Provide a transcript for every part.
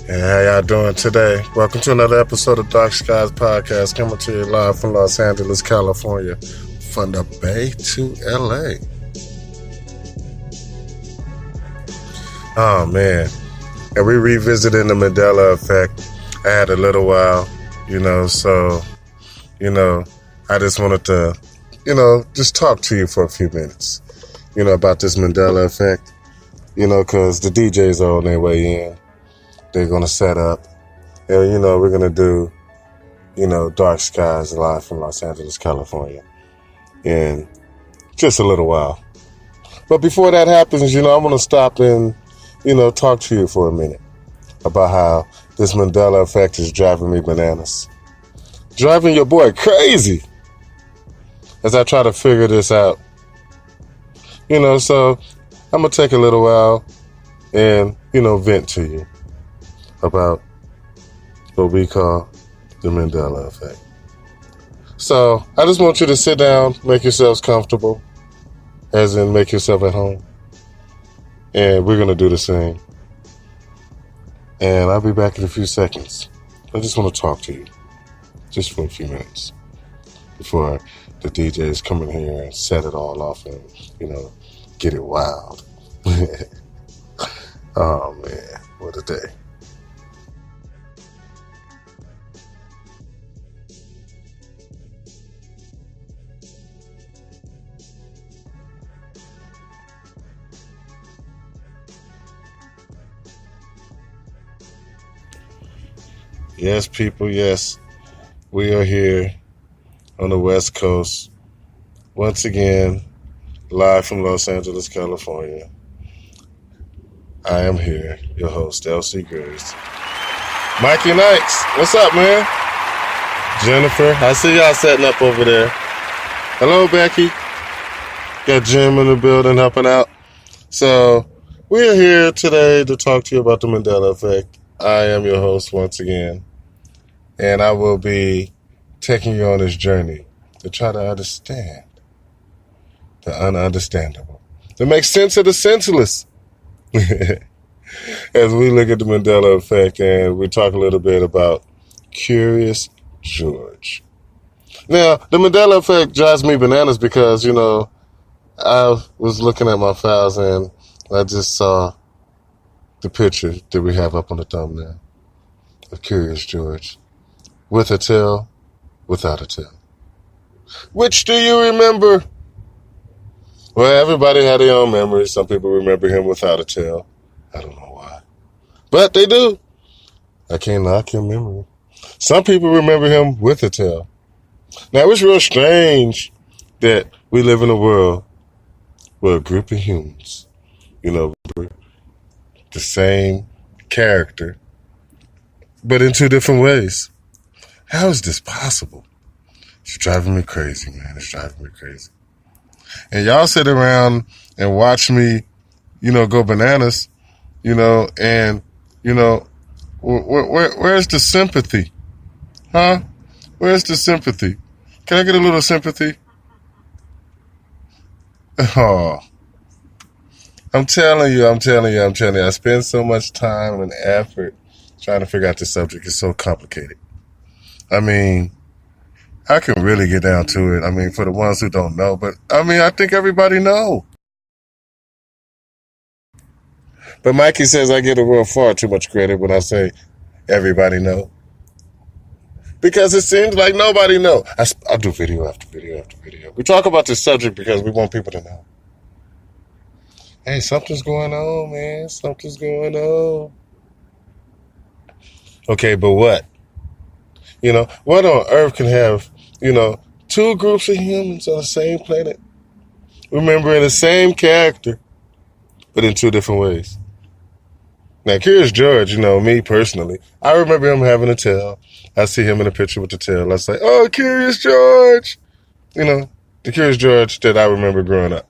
Hey, how y'all doing today? Welcome to another episode of Dark Skies Podcast, coming to you live from Los Angeles, California, from the Bay to LA. Oh man, and we revisiting the Mandela Effect. I had a little while, so I just wanted to, just talk to you for a few minutes, about this Mandela Effect, because the DJs are on their way in. They're going to set up, and, we're going to do, Dark Skies live from Los Angeles, California, in just a little while. But before that happens, I want to stop and, talk to you for a minute about how this Mandela Effect is driving me bananas. Driving your boy crazy as I try to figure this out. So I'm going to take a little while and, vent to you about what we call the Mandela Effect. So I just want you to sit down, make yourselves comfortable, as in make yourself at home. And we're going to do the same. And I'll be back in a few seconds. I just want to talk to you just for a few minutes before the DJs come in here and set it all off and, get it wild. Oh man, what a day. Yes, people, yes. We are here on the West Coast, once again, live from Los Angeles, California. I am here, your host, LC Grace. Mikey Knights, what's up, man? Jennifer, I see y'all setting up over there. Hello, Becky. Got Jim in the building helping out. So, we're here today to talk to you about the Mandela Effect. I am your host once again, and I will be taking you on this journey to try to understand the ununderstandable, to make sense of the senseless. As we look at the Mandela Effect and we talk a little bit about Curious George. Now, the Mandela Effect drives me bananas because, I was looking at my files and I just saw the picture that we have up on the thumbnail of Curious George. With a tail, without a tail. Which do you remember? Well, everybody had their own memories. Some people remember him without a tail. I don't know why. But they do. I can't knock your memory. Some people remember him with a tail. Now, it's real strange that we live in a world where a group of humans, the same character, but in two different ways. How is this possible? It's driving me crazy, man. It's driving me crazy. And y'all sit around and watch me, go bananas, and, where's the sympathy? Huh? Where's the sympathy? Can I get a little sympathy? Oh, I'm telling you. I spend so much time and effort trying to figure out this subject. It's so complicated. I mean, I can really get down to it. I mean, for the ones who don't know, but I think everybody know. But Mikey says I get a real far too much credit when I say everybody know. Because it seems like nobody know. I do video after video after video. We talk about this subject because we want people to know. Hey, something's going on, man. Something's going on. Okay, but what? What on earth can have, two groups of humans on the same planet, remembering the same character, but in two different ways? Now, Curious George, me personally, I remember him having a tail. I see him in a picture with the tail. I say, oh, Curious George. The Curious George that I remember growing up.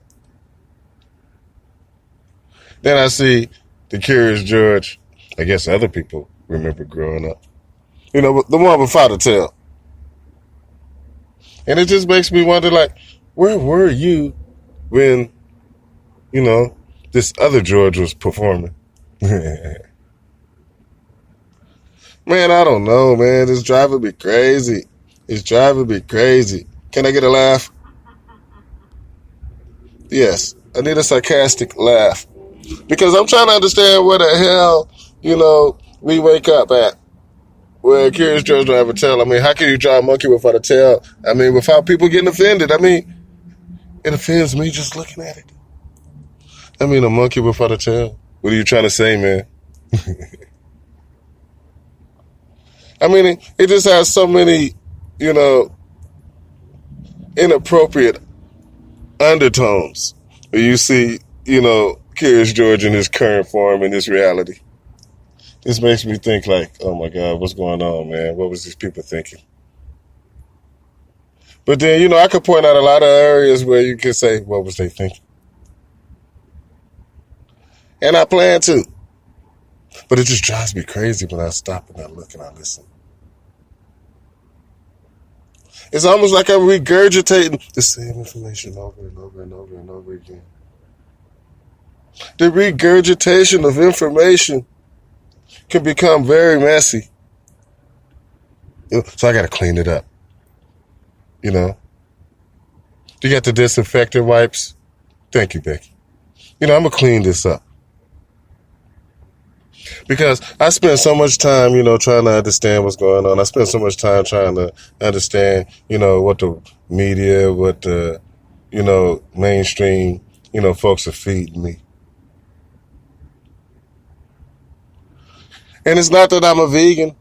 Then I see the Curious George, I guess other people remember growing up. The one without a tail. And it just makes me wonder, where were you when, this other George was performing? Man, I don't know, man. This driving me crazy. It's driving me crazy. Can I get a laugh? Yes, I need a sarcastic laugh. Because I'm trying to understand where the hell, we wake up at. Where Curious George don't have a tail. I mean, how can you draw a monkey without a tail? I mean, without people getting offended. I mean, it offends me just looking at it. I mean, a monkey without a tail. What are you trying to say, man? I mean, it just has so many, inappropriate undertones. You see, Curious George in his current form, in his reality. This makes me think like, oh my God, what's going on, man? What was these people thinking? But then, I could point out a lot of areas where you could say, what was they thinking? And I plan to. But it just drives me crazy when I stop and I look and I listen. It's almost like I'm regurgitating the same information over and over and over and over again. The regurgitation of information can become very messy. So I got to clean it up. You got the disinfectant wipes? Thank you, Becky. I'm going to clean this up. Because I spend so much time, trying to understand what's going on. I spend so much time trying to understand, what the media, what the, mainstream, folks are feeding me. And it's not that I'm a vegan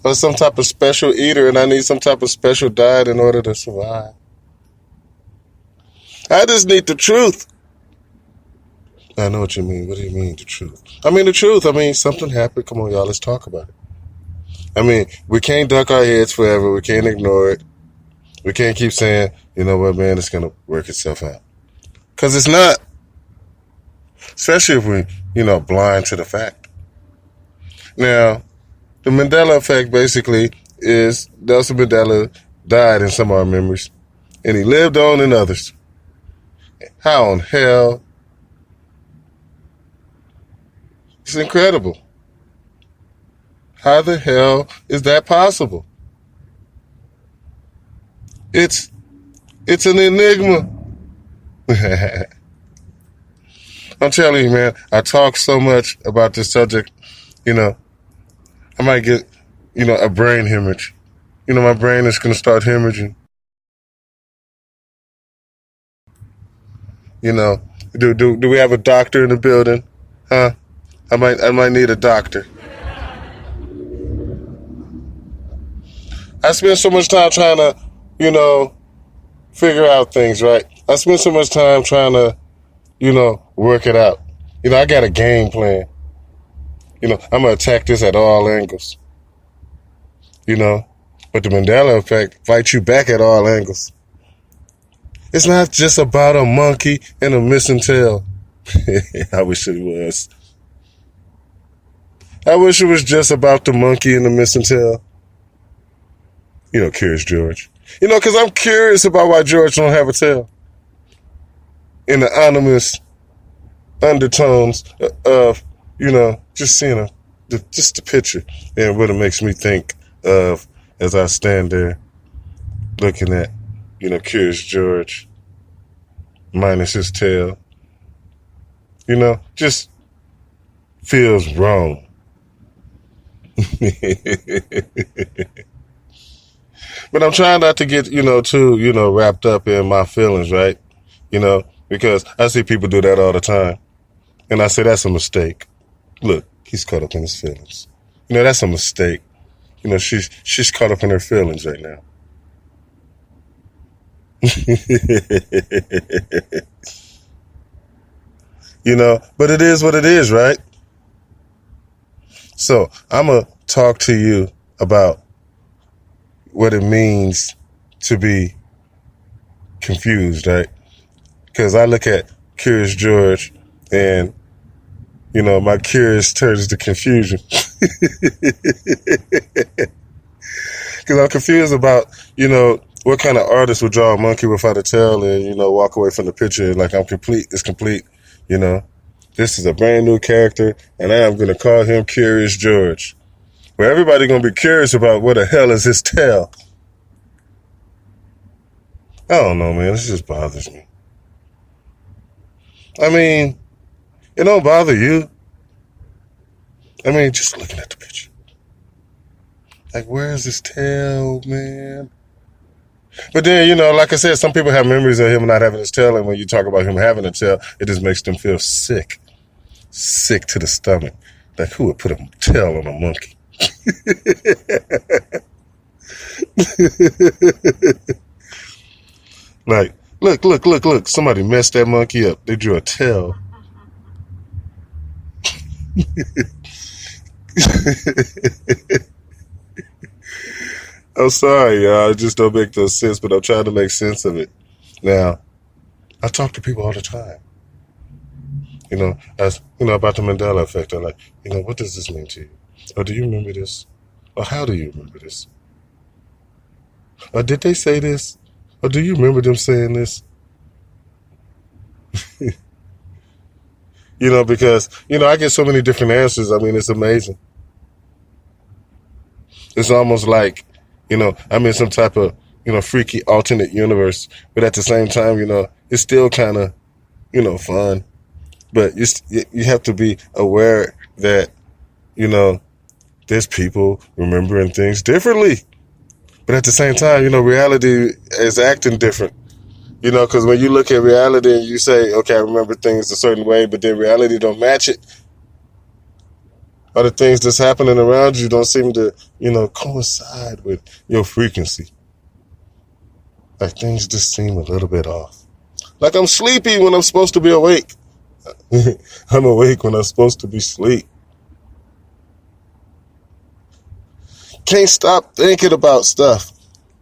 or some type of special eater and I need some type of special diet in order to survive. I just need the truth. I know what you mean. What do you mean, the truth? I mean, the truth. I mean, something happened. Come on, y'all, let's talk about it. I mean, we can't duck our heads forever. We can't ignore it. We can't keep saying, you know what, man, it's going to work itself out. Because it's not. Especially if we, blind to the fact. Now, the Mandela Effect basically is Nelson Mandela died in some of our memories. And he lived on in others. How in hell? It's incredible. How the hell is that possible? It's an enigma. I'm telling you, man, I talk so much about this subject, I might get, a brain hemorrhage. My brain is going to start hemorrhaging. Do we have a doctor in the building? Huh? I might need a doctor. I spend so much time trying to, figure out things, right? I spend so much time trying to, work it out. I got a game plan. I'm going to attack this at all angles. But the Mandela Effect fights you back at all angles. It's not just about a monkey and a missing tail. I wish it was. I wish it was just about the monkey and the missing tail. Curious George. Because I'm curious about why George don't have a tail. In the ominous undertones of, just seeing just the picture and what it makes me think of as I stand there looking at, Curious George minus his tail. Just feels wrong. But I'm trying not to get, too, wrapped up in my feelings, right? Because I see people do that all the time. And I say that's a mistake. Look, he's caught up in his feelings. That's a mistake. She's caught up in her feelings right now. But it is what it is, right? So I'm going to talk to you about what it means to be confused, right? Because I look at Curious George and, my curious turns to confusion. Because I'm confused about, what kind of artist would draw a monkey without a tail and, walk away from the picture like I'm complete. It's complete, This is a brand new character, and I am going to call him Curious George. where everybody gonna be curious about what the hell is his tail. I don't know, man. This just bothers me. I mean, it don't bother you. I mean, just looking at the picture. Like, where's his tail, man? But then, like I said, some people have memories of him not having his tail, and when you talk about him having a tail, it just makes them feel sick. Sick to the stomach. Like, who would put a tail on a monkey? Like, look. Somebody messed that monkey up. They drew a tail. I'm sorry, y'all. It just don't make no sense, but I'm trying to make sense of it. Now, I talk to people all the time. About the Mandela Effect. I'm like, what does this mean to you? Or do you remember this? Or how do you remember this? Or did they say this? Or do you remember them saying this? Because, I get so many different answers. I mean, it's amazing. It's almost like, I'm in some type of, freaky alternate universe. But at the same time, it's still kind of, fun. But you have to be aware that, there's people remembering things differently. But at the same time, reality is acting different. Because when you look at reality and you say, okay, I remember things a certain way, but then reality don't match it. Or the things that's happening around you don't seem to, coincide with your frequency. Like things just seem a little bit off. Like I'm sleepy when I'm supposed to be awake. I'm awake when I'm supposed to be asleep. Can't stop thinking about stuff.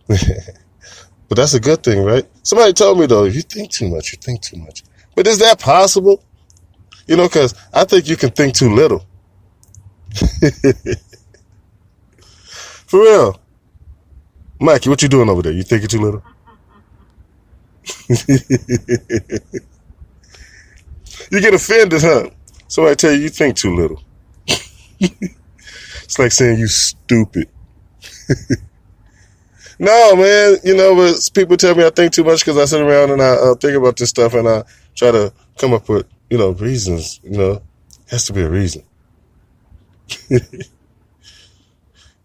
But that's a good thing, right? Somebody told me, though, you think too much. But is that possible? Because I think you can think too little. For real. Mikey, what you doing over there? You thinking too little? You get offended, huh? Somebody tell you think too little. It's like saying you stupid. No, man, but people tell me I think too much because I sit around and I think about this stuff and I try to come up with, reasons, has to be a reason.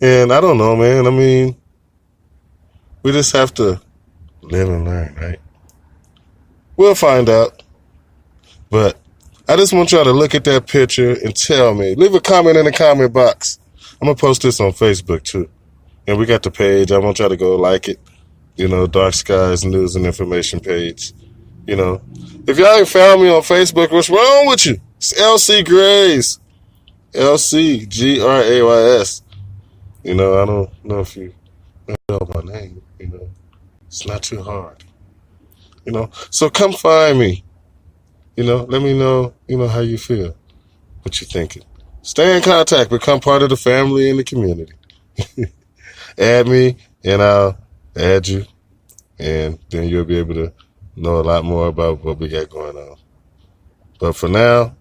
And I don't know, man. I mean, we just have to live and learn, right? We'll find out. But I just want y'all to look at that picture and tell me. Leave a comment in the comment box. I'm going to post this on Facebook, too. And we got the page. I want y'all to go like it. Dark Skies News and Information page. If y'all ain't found me on Facebook, what's wrong with you? It's LC Grays. LCGRAYS. I don't know if you know my name. It's not too hard. So come find me. Let me know, how you feel. What you thinking. Stay in contact. Become part of the family and the community. Add me, and I'll add you. And then you'll be able to know a lot more about what we got going on. But for now,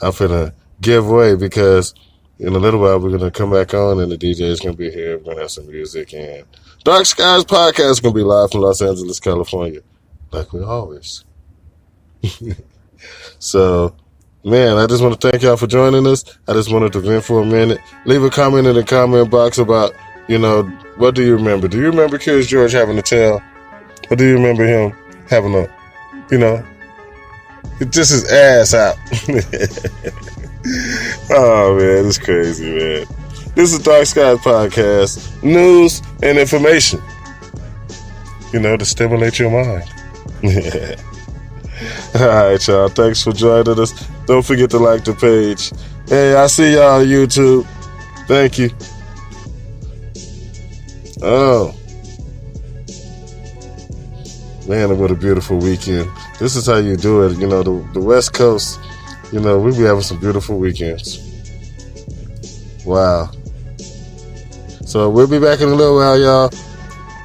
I'm finna give way because in a little while we're gonna come back on and the DJ is gonna be here. We're gonna have some music and Dark Skies Podcast is gonna be live from Los Angeles, California, like we always. So, man, I just want to thank y'all for joining us. I just wanted to vent for a minute. Leave a comment in the comment box about, what do you remember? Do you remember Curious George having a tail? Or do you remember him having a, just his ass out? Oh, man, it's crazy, man. This is Dark Skies Podcast. News and information. To stimulate your mind. All right, y'all. Thanks for joining us. Don't forget to like the page. Hey, I see y'all on YouTube. Thank you. Oh. Man, what a beautiful weekend. This is how you do it. The West Coast, we be having some beautiful weekends. Wow. So we'll be back in a little while, y'all.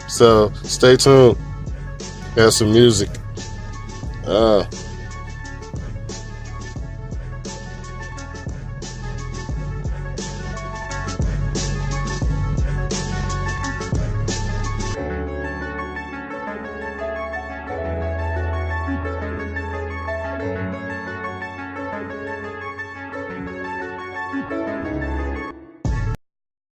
So stay tuned. Have some music.